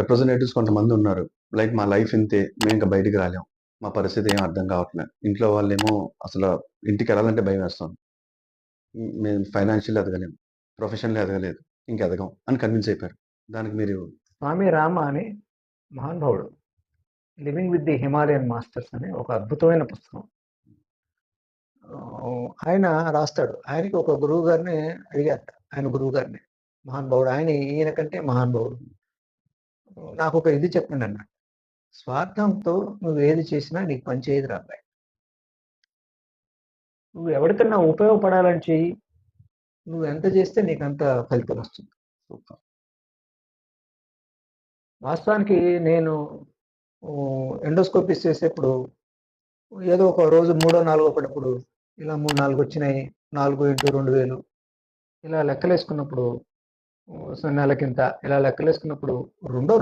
Representatives కొంతమంది ఉన్నారు. Like మా లైఫ్ ఇంతే, మేము ఇంకా బయటికి రాలేం, మా పరిస్థితి ఏం అర్థం కావట్లేదు, ఇంట్లో వాళ్ళేమో అసలు ఇంటికి వెళ్ళాలంటే భయం వేస్తాం, మేము ఫైనాన్షియల్ ఎదగలేము, ప్రొఫెషనల్ ఎదగలేదు, ఇంక ఎదగం అని కన్విన్స్ అయిపోయారు. దానికి మీరు స్వామి రామ అని మహానుభావుడు, living with the Himalayan masters అని ఒక అద్భుతమైన పుస్తకం. ఆయన రాస్తాడు. ఆయనకి ఒక గురువు గారిని అడిగారు, ఆయన గురువు గారిని, మహానుభావుడు ఆయన, ఈయన కంటే మహానుభావుడు. నాకు ఒక ఇది చెప్పండి అన్నాడు, స్వార్థంతో నువ్వు ఏది చేసినా నీకు పని చేయదు రాబాయ్, నువ్వు ఎవరికన్నా ఉపయోగపడాలని చెయ్యి, నువ్వు ఎంత చేస్తే నీకు అంత ఫలితం వస్తుంది. వాస్తవానికి నేను ఎండోస్కోపీస్ చేసేప్పుడు ఏదో ఒక రోజు 3, 4 పడినప్పుడు ఇలా 3, 4 వచ్చినాయి, 4 × 2000 ఇలా లెక్కలేసుకున్నప్పుడు, నెలకింత ఇలా లెక్కలేసుకున్నప్పుడు రెండో